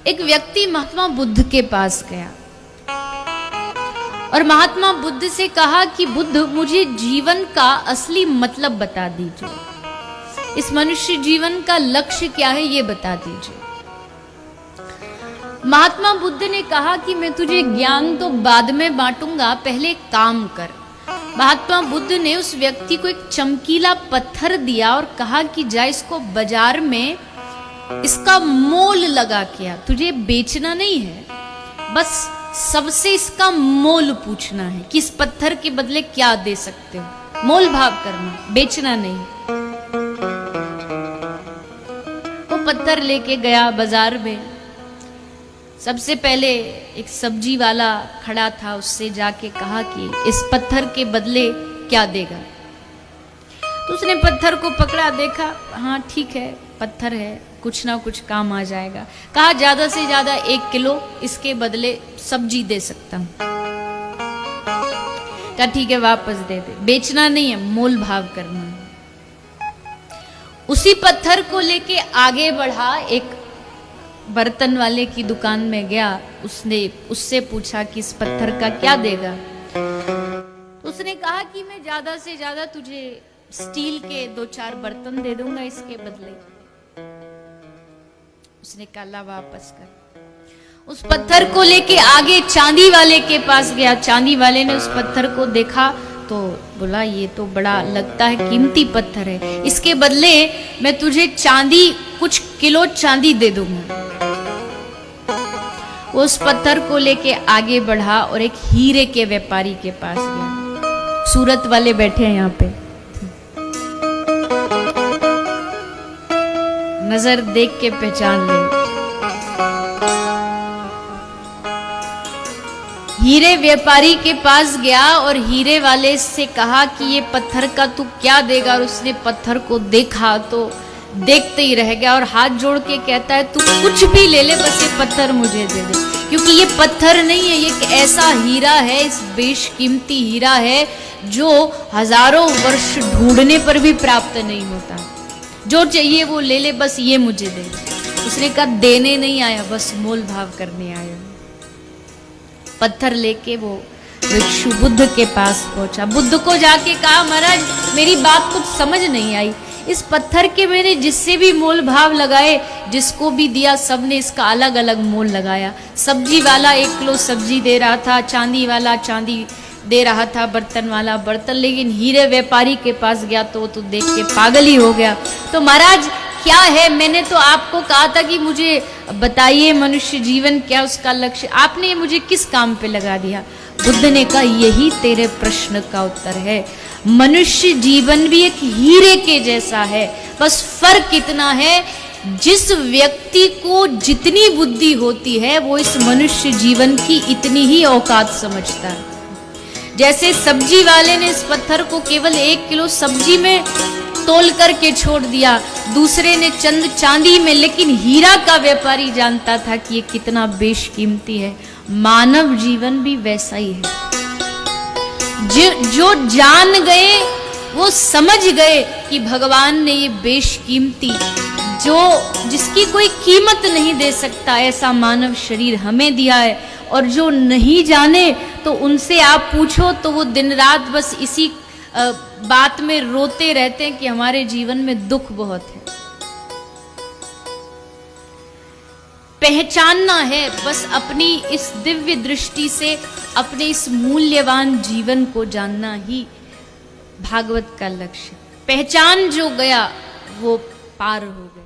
एक व्यक्ति महात्मा बुद्ध के पास गया और महात्मा बुद्ध से कहा कि बुद्ध, मुझे जीवन का असली मतलब बता दीजिए, इस मनुष्य जीवन का लक्ष्य क्या है ये बता दीजिए। महात्मा बुद्ध ने कहा कि मैं तुझे ज्ञान तो बाद में बांटूंगा, पहले काम कर। महात्मा बुद्ध ने उस व्यक्ति को एक चमकीला पत्थर दिया और कहा कि जा इसको बाजार में इसका मोल लगा के आ, तुझे बेचना नहीं है, बस सबसे इसका मोल पूछना है कि इस पत्थर के बदले क्या दे सकते हो, मोल भाव करना, बेचना नहीं। वो पत्थर लेके गया बाजार में। सबसे पहले एक सब्जी वाला खड़ा था, उससे जाके कहा कि इस पत्थर के बदले क्या देगा। तो उसने पत्थर को पकड़ा, देखा हाँ ठीक है पत्थर है, कुछ ना कुछ काम आ जाएगा। कहा ज्यादा से ज्यादा 1 किलो इसके बदले सब्जी दे सकता हूं। कहा ठीक है वापस दे दे, बेचना नहीं है, मोल भाव करना है। उसी पत्थर को लेके आगे बढ़ा, एक बर्तन वाले की दुकान में गया, उससे पूछा कि इस पत्थर का क्या देगा। उसने कहा कि मैं ज्यादा से ज्यादा तुझे स्टील के 2-4 बर्तन दे दूंगा इसके बदले। उसने कहा वापस कर। उस पत्थर को लेके आगे चांदी वाले के पास गया। चांदी वाले ने उस पत्थर को देखा तो बोला ये तो बड़ा लगता है कीमती पत्थर है, इसके बदले मैं तुझे चांदी, कुछ किलो चांदी दे दूंगा। वो उस पत्थर को लेके आगे बढ़ा और एक हीरे के व्यापारी के पास गया। सूरत वाले बैठे हैं यहाँ पे, नजर देख के पहचान ले। हीरे व्यापारी के पास गया और हीरे वाले से कहा कि ये पत्थर का तू क्या देगा। और उसने पत्थर को देखा तो देखते ही रह गया और हाथ जोड़ के कहता है तू कुछ भी ले ले, बस ये पत्थर मुझे दे दे, क्योंकि ये पत्थर नहीं है, ये एक ऐसा हीरा है, इस बेशकीमती हीरा है जो हजारों वर्ष ढूंढने पर भी प्राप्त नहीं होता। जो चाहिए वो ले ले, बस ये मुझे दे। उसने कहा देने नहीं आया, बस मोल भाव करने आया। पत्थर लेके वो भिक्षु बुद्ध के पास पहुंचा। बुद्ध को जाके कहा महाराज मेरी बात कुछ समझ नहीं आई, इस पत्थर के मैंने जिससे भी मोल भाव लगाए, जिसको भी दिया सबने इसका अलग अलग मोल लगाया। सब्जी वाला 1 किलो सब्जी दे रहा था, चांदी वाला चांदी दे रहा था, बर्तन वाला बर्तन, लेकिन हीरे व्यापारी के पास गया तो देख के पागल ही हो गया। तो महाराज क्या है, मैंने तो आपको कहा था कि मुझे बताइए मनुष्य जीवन क्या उसका लक्ष्य, आपने मुझे किस काम पे लगा दिया। बुद्ध ने कहा यही तेरे प्रश्न का उत्तर है, मनुष्य जीवन भी एक हीरे के जैसा है, बस फर्क इतना है जिस व्यक्ति को जितनी बुद्धि होती है वो इस मनुष्य जीवन की इतनी ही औकात समझता है। जैसे सब्जी वाले ने इस पत्थर को केवल 1 किलो सब्जी में तोल करके छोड़ दिया, दूसरे ने चंद चांदी में, लेकिन हीरा का व्यापारी जानता था कि ये कितना बेशकीमती है। मानव जीवन भी वैसा ही है। जो जान गए वो समझ गए कि भगवान ने ये बेशकीमती, जिसकी कोई कीमत नहीं दे सकता, ऐसा मानव शरीर हमें दिया है। और जो नहीं जाने तो उनसे आप पूछो तो वो दिन रात बस इसी बात में रोते रहते हैं कि हमारे जीवन में दुख बहुत है। पहचानना है बस अपनी इस दिव्य दृष्टि से, अपने इस मूल्यवान जीवन को जानना ही भागवत का लक्ष्य। पहचान जो गया वो पार हो गया।